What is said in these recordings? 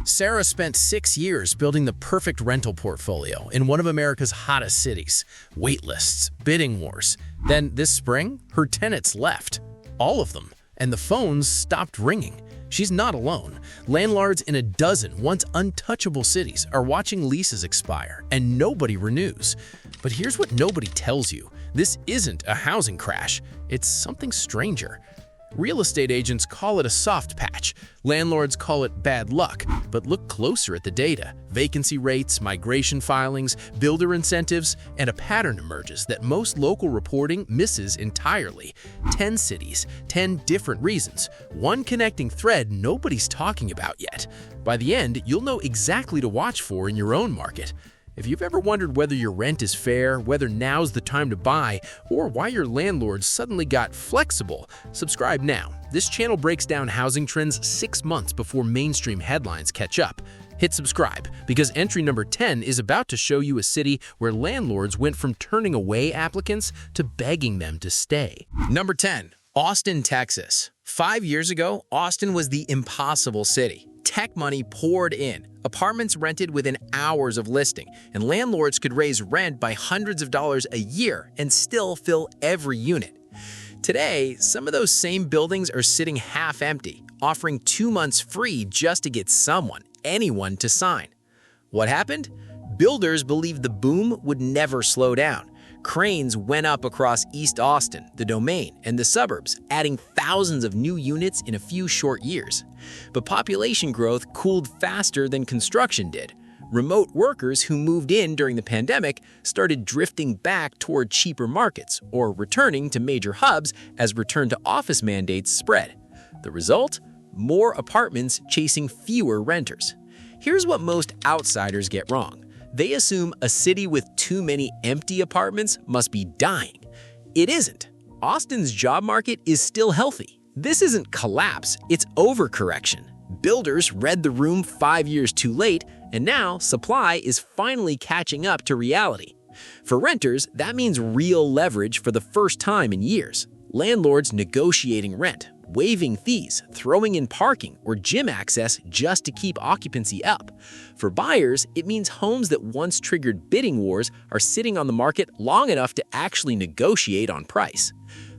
Sarah spent 6 years building the perfect rental portfolio in one of America's hottest cities. Wait lists, bidding wars. Then this spring, her tenants left. All of them. And the phones stopped ringing. She's not alone. Landlords in a dozen once untouchable cities are watching leases expire, and nobody renews. But here's what nobody tells you. This isn't a housing crash. It's something stranger. Real estate agents call it a soft patch. Landlords call it bad luck. But look closer at the data. Vacancy rates, migration filings, builder incentives, and a pattern emerges that most local reporting misses entirely. 10 cities, 10 different reasons. One connecting thread nobody's talking about yet. By the end, you'll know exactly to watch for in your own market. If you've ever wondered whether your rent is fair, whether now's the time to buy, or why your landlord suddenly got flexible, subscribe now. This channel breaks down housing trends 6 months before mainstream headlines catch up. Hit subscribe, because entry number 10 is about to show you a city where landlords went from turning away applicants to begging them to stay. Number 10. Austin, Texas. 5 years ago, Austin was the impossible city. Tech money poured in, apartments rented within hours of listing, and landlords could raise rent by hundreds of dollars a year and still fill every unit. Today, some of those same buildings are sitting half empty, offering 2 months free just to get anyone to sign. What happened? Builders believed the boom would never slow down. Cranes went up across East Austin, the Domain, and the suburbs, adding thousands of new units in a few short years. But population growth cooled faster than construction did. Remote workers who moved in during the pandemic started drifting back toward cheaper markets or returning to major hubs as return-to-office mandates spread. The result? More apartments chasing fewer renters. Here's what most outsiders get wrong. They assume a city with too many empty apartments must be dying. It isn't. Austin's job market is still healthy. This isn't collapse, it's overcorrection. Builders read the room 5 years too late, and now supply is finally catching up to reality. For renters, that means real leverage for the first time in years. Landlords negotiating rent, waiving fees, throwing in parking or gym access just to keep occupancy up. For buyers, it means homes that once triggered bidding wars are sitting on the market long enough to actually negotiate on price.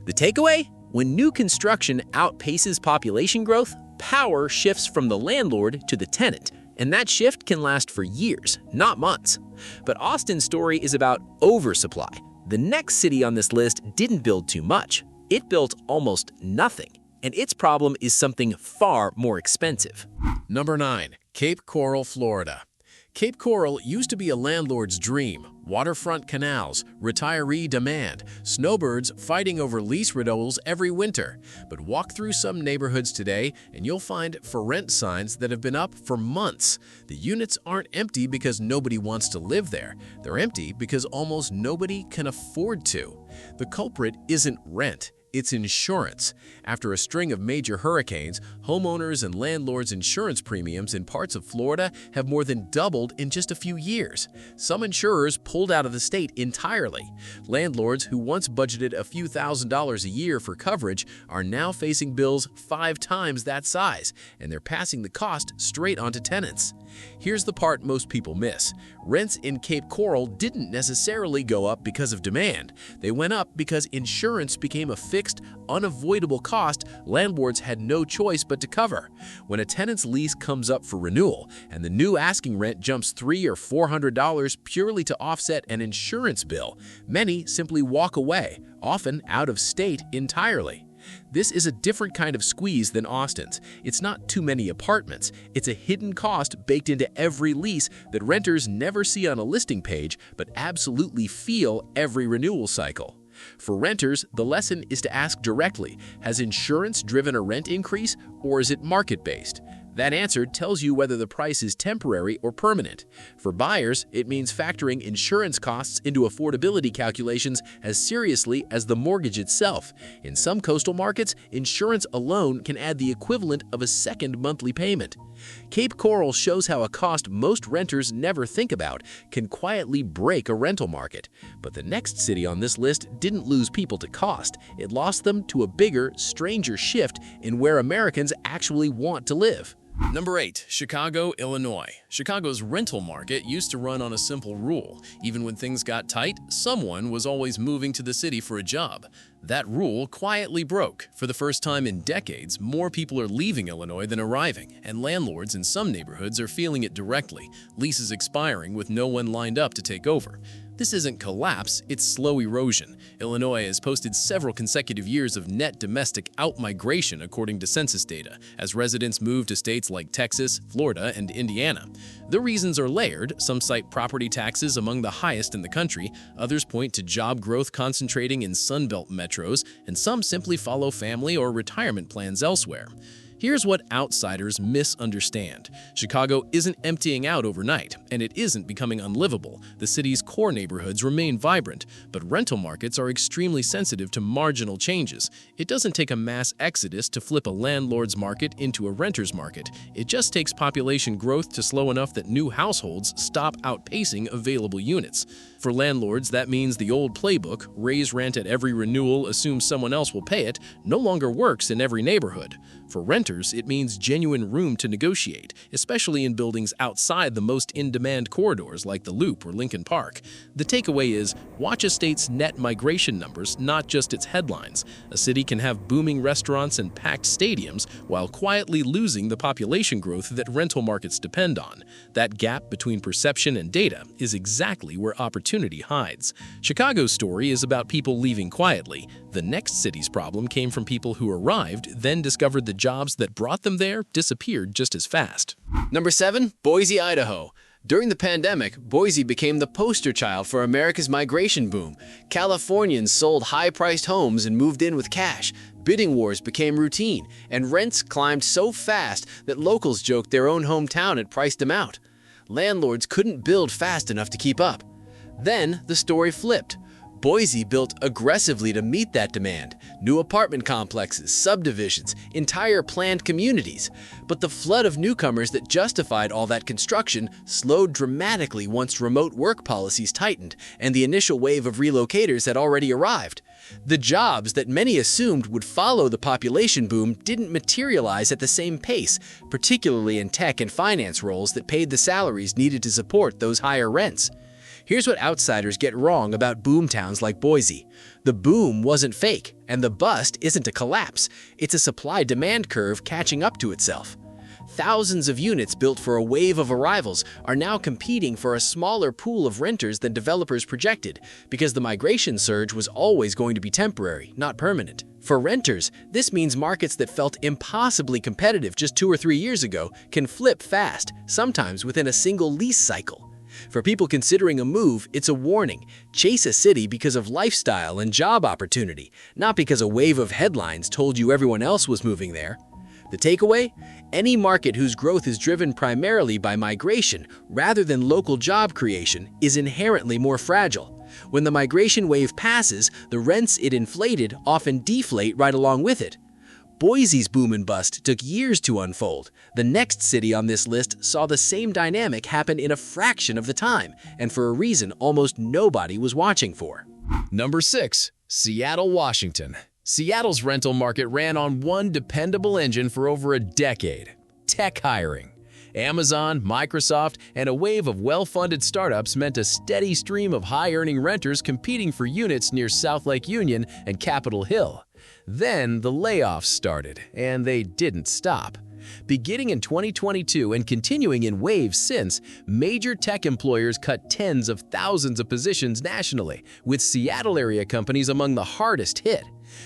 The takeaway? When new construction outpaces population growth, power shifts from the landlord to the tenant, and that shift can last for years, not months. But Austin's story is about oversupply. The next city on this list didn't build too much. It built almost nothing. And its problem is something far more expensive. Number 9. Cape Coral, Florida. Cape Coral used to be a landlord's dream. Waterfront canals, retiree demand, snowbirds fighting over lease renewals every winter. But walk through some neighborhoods today and you'll find for rent signs that have been up for months. The units aren't empty because nobody wants to live there. They're empty because almost nobody can afford to. The culprit isn't rent. It's insurance. After a string of major hurricanes, homeowners and landlords' insurance premiums in parts of Florida have more than doubled in just a few years. Some insurers pulled out of the state entirely. Landlords who once budgeted a few $1,000s a year for coverage are now facing bills 5 times that size, and they're passing the cost straight onto tenants. Here's the part most people miss. Rents in Cape Coral didn't necessarily go up because of demand. They went up because insurance became a fixed, unavoidable cost landlords had no choice but to cover. When a tenant's lease comes up for renewal and the new asking rent jumps $300 or $400 purely to offset an insurance bill, many simply walk away, often out of state entirely. This is a different kind of squeeze than Austin's. It's not too many apartments. It's a hidden cost baked into every lease that renters never see on a listing page but absolutely feel every renewal cycle. For renters, the lesson is to ask directly, has insurance driven a rent increase or is it market-based? That answer tells you whether the price is temporary or permanent. For buyers, it means factoring insurance costs into affordability calculations as seriously as the mortgage itself. In some coastal markets, insurance alone can add the equivalent of a second monthly payment. Cape Coral shows how a cost most renters never think about can quietly break a rental market. But the next city on this list didn't lose people to cost. It lost them to a bigger, stranger shift in where Americans actually want to live. Number 8. Chicago, Illinois. Chicago's rental market used to run on a simple rule. Even when things got tight, someone was always moving to the city for a job. That rule quietly broke. For the first time in decades, more people are leaving Illinois than arriving, and landlords in some neighborhoods are feeling it directly, leases expiring with no one lined up to take over. This isn't collapse, it's slow erosion. Illinois has posted several consecutive years of net domestic outmigration according to census data, as residents move to states like Texas, Florida, and Indiana. The reasons are layered. Some cite property taxes among the highest in the country, others point to job growth concentrating in Sunbelt metros, and some simply follow family or retirement plans elsewhere. Here's what outsiders misunderstand. Chicago isn't emptying out overnight, and it isn't becoming unlivable. The city's core neighborhoods remain vibrant, but rental markets are extremely sensitive to marginal changes. It doesn't take a mass exodus to flip a landlord's market into a renter's market. It just takes population growth to slow enough that new households stop outpacing available units. For landlords, that means the old playbook, raise rent at every renewal, assume someone else will pay it, no longer works in every neighborhood. For renters, it means genuine room to negotiate, especially in buildings outside the most in-demand corridors like the Loop or Lincoln Park. The takeaway is, watch a state's net migration numbers, not just its headlines. A city can have booming restaurants and packed stadiums while quietly losing the population growth that rental markets depend on. That gap between perception and data is exactly where opportunity hides. Chicago's story is about people leaving quietly. The next city's problem came from people who arrived, then discovered the jobs that brought them there disappeared just as fast. Number 7. Boise, Idaho. During the pandemic, Boise became the poster child for America's migration boom. Californians sold high-priced homes and moved in with cash. Bidding wars became routine, and rents climbed so fast that locals joked their own hometown had priced them out. Landlords couldn't build fast enough to keep up. Then the story flipped. Boise built aggressively to meet that demand. New apartment complexes, subdivisions, entire planned communities. But the flood of newcomers that justified all that construction slowed dramatically once remote work policies tightened and the initial wave of relocators had already arrived. The jobs that many assumed would follow the population boom didn't materialize at the same pace, particularly in tech and finance roles that paid the salaries needed to support those higher rents. Here's what outsiders get wrong about boom towns like Boise. The boom wasn't fake, and the bust isn't a collapse. It's a supply-demand curve catching up to itself. Thousands of units built for a wave of arrivals are now competing for a smaller pool of renters than developers projected, because the migration surge was always going to be temporary, not permanent. For renters, this means markets that felt impossibly competitive just 2 or 3 years ago can flip fast, sometimes within a single lease cycle. For people considering a move, it's a warning. Chase a city because of lifestyle and job opportunity, not because a wave of headlines told you everyone else was moving there. The takeaway? Any market whose growth is driven primarily by migration rather than local job creation is inherently more fragile. When the migration wave passes, the rents it inflated often deflate right along with it. Boise's boom and bust took years to unfold. The next city on this list saw the same dynamic happen in a fraction of the time, and for a reason almost nobody was watching for. Number 6. Seattle, Washington. Seattle's rental market ran on one dependable engine for over a decade: tech hiring. Amazon, Microsoft, and a wave of well-funded startups meant a steady stream of high-earning renters competing for units near South Lake Union and Capitol Hill. Then the layoffs started, and they didn't stop. Beginning in 2022 and continuing in waves since, major tech employers cut tens of thousands of positions nationally, with Seattle area companies among the hardest hit.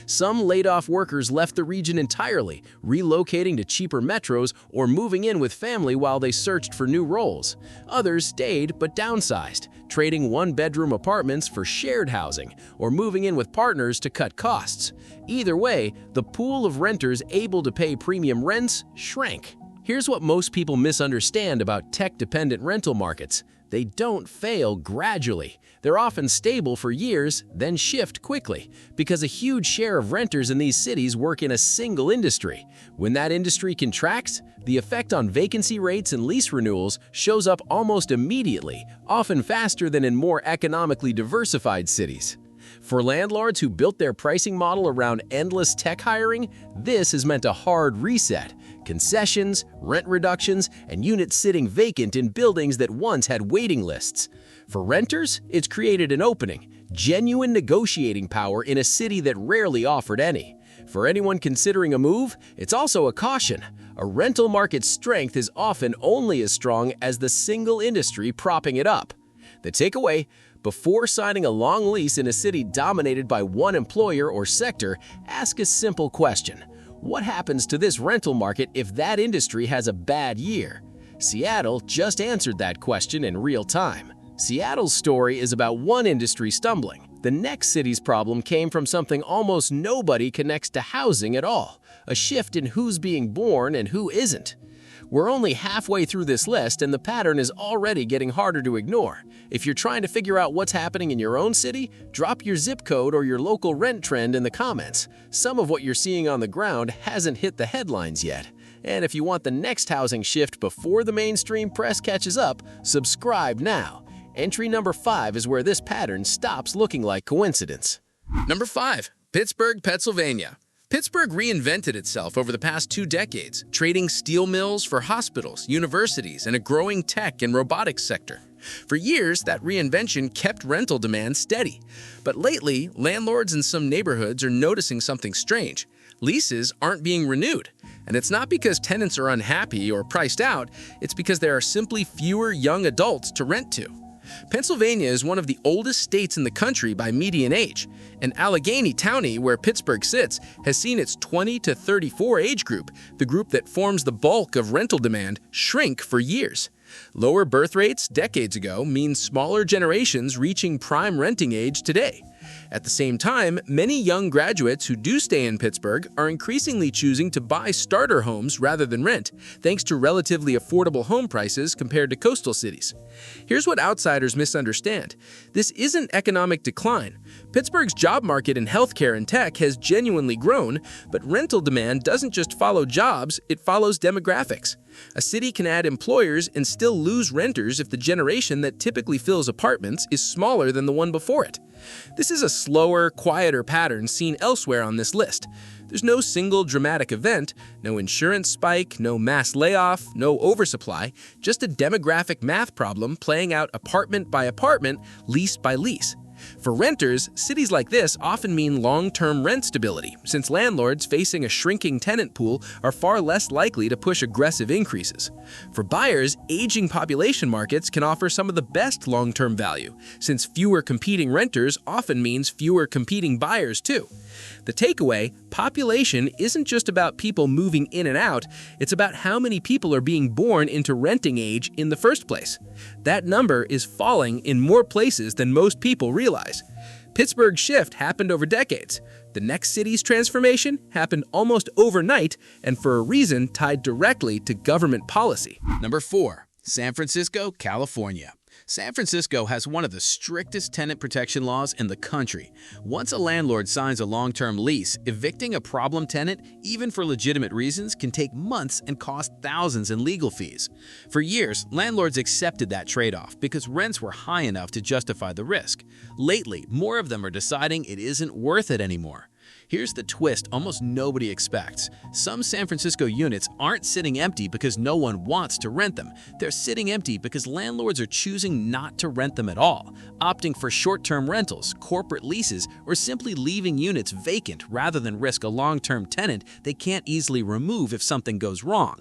Some laid-off workers left the region entirely, relocating to cheaper metros or moving in with family while they searched for new roles. Others stayed but downsized, trading one-bedroom apartments for shared housing or moving in with partners to cut costs. Either way, the pool of renters able to pay premium rents shrank. Here's what most people misunderstand about tech-dependent rental markets. They don't fail gradually. They're often stable for years, then shift quickly, because a huge share of renters in these cities work in a single industry. When that industry contracts, the effect on vacancy rates and lease renewals shows up almost immediately, often faster than in more economically diversified cities. For landlords who built their pricing model around endless tech hiring, this has meant a hard reset. concessions, rent reductions, and units sitting vacant in buildings that once had waiting lists. For renters, it's created an opening, genuine negotiating power in a city that rarely offered any. For anyone considering a move, it's also a caution. A rental market's strength is often only as strong as the single industry propping it up. The takeaway: before signing a long lease in a city dominated by one employer or sector, ask a simple question. What happens to this rental market if that industry has a bad year? Seattle just answered that question in real time. Seattle's story is about one industry stumbling. The next city's problem came from something almost nobody connects to housing at all: a shift in who's being born and who isn't. We're only halfway through this list, and the pattern is already getting harder to ignore. If you're trying to figure out what's happening in your own city, drop your zip code or your local rent trend in the comments. Some of what you're seeing on the ground hasn't hit the headlines yet. And if you want the next housing shift before the mainstream press catches up, subscribe now. Entry number 5 is where this pattern stops looking like coincidence. Number 5. Pittsburgh, Pennsylvania. Pittsburgh reinvented itself over the past 2 decades, trading steel mills for hospitals, universities, and a growing tech and robotics sector. For years, that reinvention kept rental demand steady. But lately, landlords in some neighborhoods are noticing something strange. Leases aren't being renewed. And it's not because tenants are unhappy or priced out, it's because there are simply fewer young adults to rent to. Pennsylvania is one of the oldest states in the country by median age, and Allegheny County, where Pittsburgh sits, has seen its 20 to 34 age group, the group that forms the bulk of rental demand, shrink for years. Lower birth rates decades ago mean smaller generations reaching prime renting age today. At the same time, many young graduates who do stay in Pittsburgh are increasingly choosing to buy starter homes rather than rent, thanks to relatively affordable home prices compared to coastal cities. Here's what outsiders misunderstand. This isn't economic decline. Pittsburgh's job market in healthcare and tech has genuinely grown, but rental demand doesn't just follow jobs, it follows demographics. A city can add employers and still lose renters if the generation that typically fills apartments is smaller than the one before it. This is a slower, quieter pattern seen elsewhere on this list. There's no single dramatic event, no insurance spike, no mass layoff, no oversupply, just a demographic math problem playing out apartment by apartment, lease by lease. For renters, cities like this often mean long-term rent stability, since landlords facing a shrinking tenant pool are far less likely to push aggressive increases. For buyers, aging population markets can offer some of the best long-term value, since fewer competing renters often means fewer competing buyers too. The takeaway: population isn't just about people moving in and out, it's about how many people are being born into renting age in the first place. That number is falling in more places than most people realize. Pittsburgh's shift happened over decades. The next city's transformation happened almost overnight, and for a reason tied directly to government policy. Number 4. San Francisco, California. San Francisco has one of the strictest tenant protection laws in the country. Once a landlord signs a long-term lease, evicting a problem tenant, even for legitimate reasons, can take months and cost thousands in legal fees. For years, landlords accepted that trade-off because rents were high enough to justify the risk. Lately, more of them are deciding it isn't worth it anymore. Here's the twist almost nobody expects. Some San Francisco units aren't sitting empty because no one wants to rent them. They're sitting empty because landlords are choosing not to rent them at all, opting for short-term rentals, corporate leases, or simply leaving units vacant rather than risk a long-term tenant they can't easily remove if something goes wrong.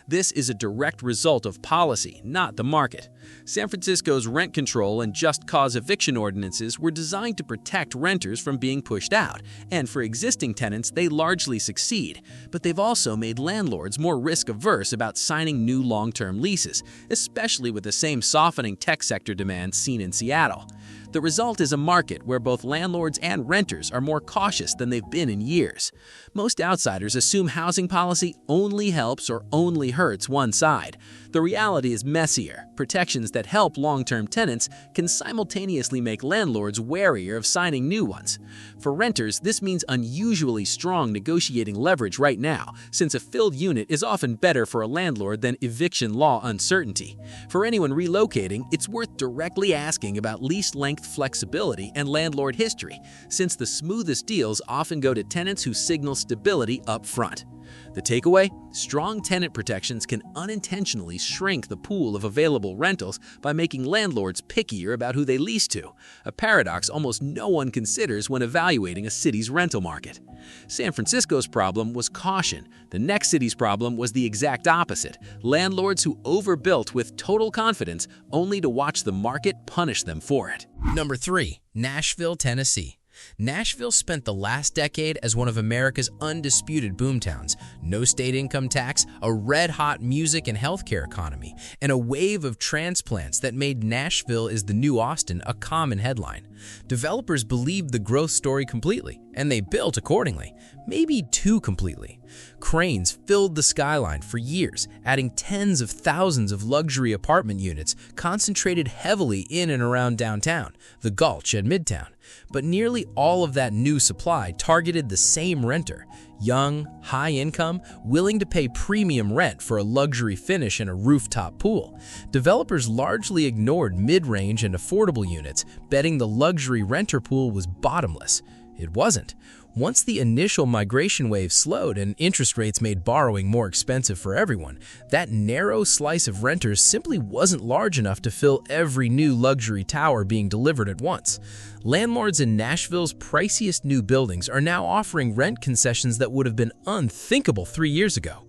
This is a direct result of policy, not the market. San Francisco's rent control and just cause eviction ordinances were designed to protect renters from being pushed out, and for existing tenants, they largely succeed. But they've also made landlords more risk-averse about signing new long-term leases, especially with the same softening tech sector demand seen in Seattle. The result is a market where both landlords and renters are more cautious than they've been in years. Most outsiders assume housing policy only helps or only hurts one side. The reality is messier. Protections that help long-term tenants can simultaneously make landlords warier of signing new ones. For renters, this means unusually strong negotiating leverage right now, since a filled unit is often better for a landlord than eviction law uncertainty. For anyone relocating, it's worth directly asking about lease length flexibility and landlord history, since the smoothest deals often go to tenants who signal stability up front. The takeaway? Strong tenant protections can unintentionally shrink the pool of available rentals by making landlords pickier about who they lease to, a paradox almost no one considers when evaluating a city's rental market. San Francisco's problem was caution. The next city's problem was the exact opposite: landlords who overbuilt with total confidence only to watch the market punish them for it. Number 3. Nashville, Tennessee. Nashville spent the last decade as one of America's undisputed boomtowns. No state income tax, a red-hot music and healthcare economy, and a wave of transplants that made Nashville is the new Austin a common headline. Developers believed the growth story completely, and they built accordingly, maybe too completely. Cranes filled the skyline for years, adding tens of thousands of luxury apartment units concentrated heavily in and around downtown, the Gulch, and Midtown. But nearly all of that new supply targeted the same renter: young, high income, willing to pay premium rent for a luxury finish and a rooftop pool. Developers largely ignored mid-range and affordable units, betting the luxury renter pool was bottomless. It wasn't. Once the initial migration wave slowed and interest rates made borrowing more expensive for everyone, that narrow slice of renters simply wasn't large enough to fill every new luxury tower being delivered at once. Landlords in Nashville's priciest new buildings are now offering rent concessions that would have been unthinkable 3 years ago.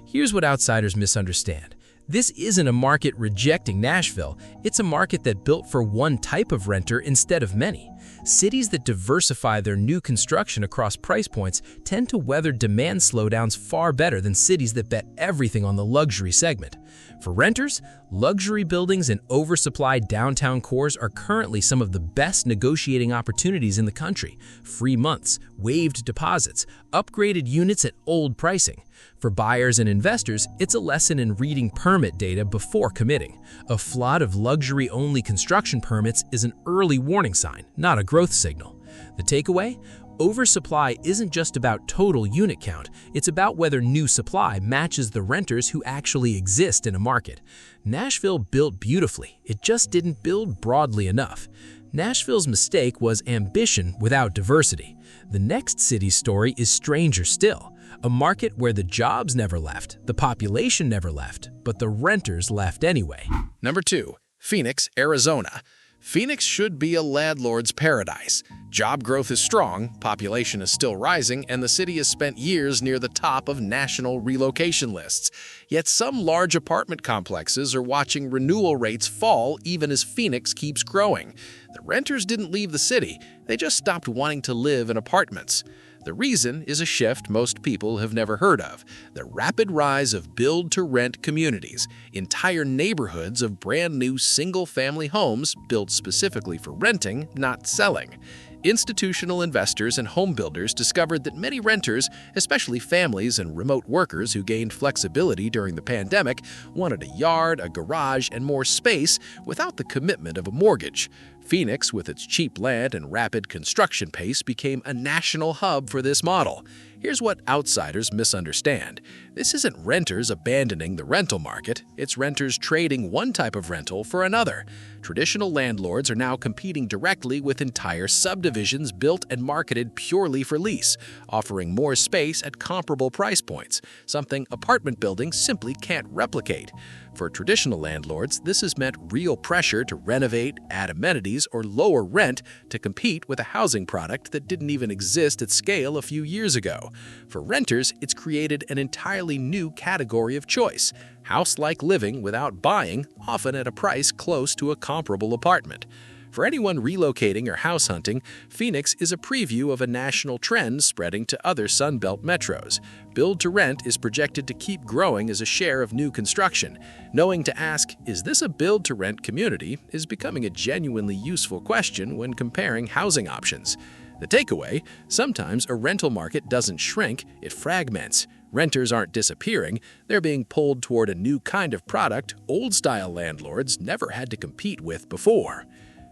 Here's what outsiders misunderstand. This isn't a market rejecting Nashville, it's a market that built for one type of renter instead of many. Cities that diversify their new construction across price points tend to weather demand slowdowns far better than cities that bet everything on the luxury segment. For renters, luxury buildings and oversupplied downtown cores are currently some of the best negotiating opportunities in the country. Free months, waived deposits, upgraded units at old pricing. For buyers and investors, it's a lesson in reading permit data before committing. A flood of luxury-only construction permits is an early warning sign, not a growth signal. The takeaway? Oversupply isn't just about total unit count, it's about whether new supply matches the renters who actually exist in a market. Nashville built beautifully, it just didn't build broadly enough. Nashville's mistake was ambition without diversity. The next city's story is stranger still. A market where the jobs never left, the population never left, but the renters left anyway. Number 2. Phoenix, Arizona. Phoenix should be a landlord's paradise. Job growth is strong, population is still rising, and the city has spent years near the top of national relocation lists. Yet some large apartment complexes are watching renewal rates fall even as Phoenix keeps growing. The renters didn't leave the city, they just stopped wanting to live in apartments. The reason is a shift most people have never heard of: the rapid rise of build-to-rent communities, entire neighborhoods of brand-new single-family homes built specifically for renting, not selling. Institutional investors and home builders discovered that many renters, especially families and remote workers who gained flexibility during the pandemic, wanted a yard, a garage, and more space without the commitment of a mortgage. Phoenix, with its cheap land and rapid construction pace, became a national hub for this model. Here's what outsiders misunderstand. This isn't renters abandoning the rental market, it's renters trading one type of rental for another. Traditional landlords are now competing directly with entire subdivisions built and marketed purely for lease, offering more space at comparable price points, something apartment buildings simply can't replicate. For traditional landlords, this has meant real pressure to renovate, add amenities, or lower rent to compete with a housing product that didn't even exist at scale a few years ago. For renters, it's created an entirely new category of choice: house-like living without buying, often at a price close to a comparable apartment. For anyone relocating or house hunting, Phoenix is a preview of a national trend spreading to other Sunbelt metros. Build-to-rent is projected to keep growing as a share of new construction. Knowing to ask, "Is this a build-to-rent community?" is becoming a genuinely useful question when comparing housing options. The takeaway: sometimes a rental market doesn't shrink, it fragments. Renters aren't disappearing, they're being pulled toward a new kind of product old-style landlords never had to compete with before.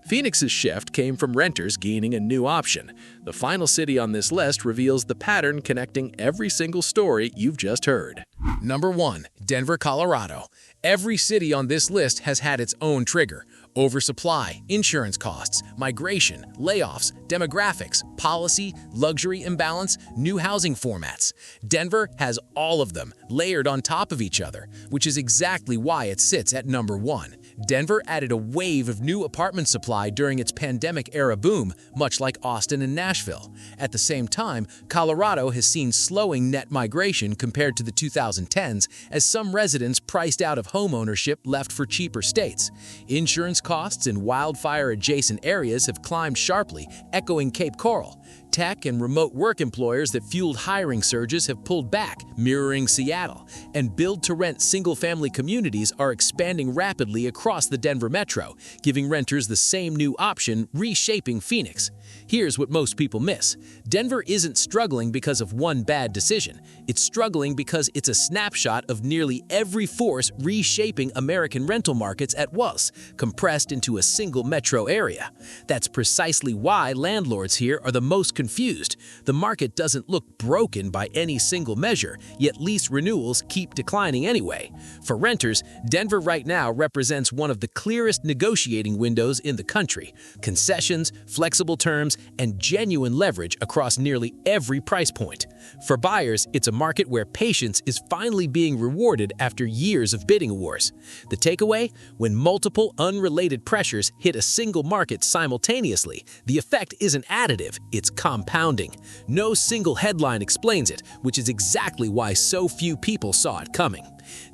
Phoenix's shift came from renters gaining a new option. The final city on this list reveals the pattern connecting every single story you've just heard. Number 1. Denver, Colorado. Every city on this list has had its own trigger. Oversupply, insurance costs, migration, layoffs, demographics, policy, luxury imbalance, new housing formats. Denver has all of them layered on top of each other, which is exactly why it sits at number 1. Denver added a wave of new apartment supply during its pandemic-era boom, much like Austin and Nashville. At the same time, Colorado has seen slowing net migration compared to the 2010s as some residents priced out of homeownership left for cheaper states. Insurance costs in wildfire-adjacent areas have climbed sharply, echoing Cape Coral. Tech and remote work employers that fueled hiring surges have pulled back, mirroring Seattle, and build-to-rent single-family communities are expanding rapidly across the Denver metro, giving renters the same new option, reshaping Phoenix. Here's what most people miss. Denver isn't struggling because of one bad decision. It's struggling because it's a snapshot of nearly every force reshaping American rental markets at once, compressed into a single metro area. That's precisely why landlords here are the most confused. The market doesn't look broken by any single measure, yet lease renewals keep declining anyway. For renters, Denver right now represents one of the clearest negotiating windows in the country. Concessions, flexible terms, and genuine leverage across nearly every price point. For buyers, it's a market where patience is finally being rewarded after years of bidding wars. The takeaway? When multiple unrelated pressures hit a single market simultaneously, the effect isn't additive, it's compounding. No single headline explains it, which is exactly why so few people saw it coming.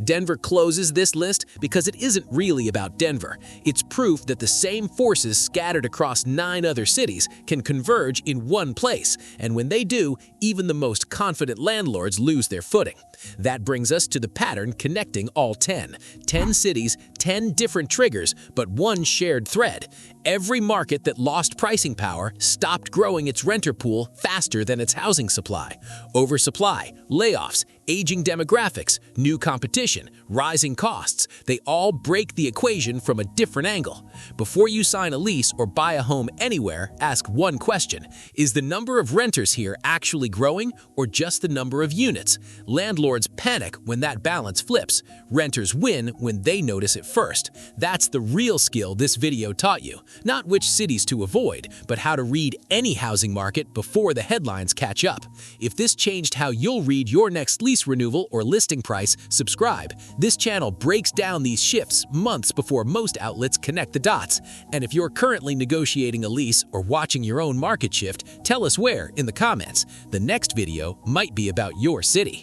Denver closes this list because it isn't really about Denver. It's proof that the same forces scattered across 9 other cities can converge in one place, and when they do, even the most confident landlords lose their footing. That brings us to the pattern connecting all 10. 10 cities, 10 different triggers, but one shared thread. Every market that lost pricing power stopped growing its renter pool faster than its housing supply. Oversupply, layoffs, aging demographics, new competition, rising costs, they all break the equation from a different angle. Before you sign a lease or buy a home anywhere, ask one question. Is the number of renters here actually growing or just the number of units? Landlords panic when that balance flips. Renters win when they notice it first. That's the real skill this video taught you. Not which cities to avoid, but how to read any housing market before the headlines catch up. If this changed how you'll read your next lease renewal or listing price, subscribe. This channel breaks down these shifts months before most outlets connect the dots. And if you're currently negotiating a lease or watching your own market shift, tell us where in the comments. The next video might be about your city.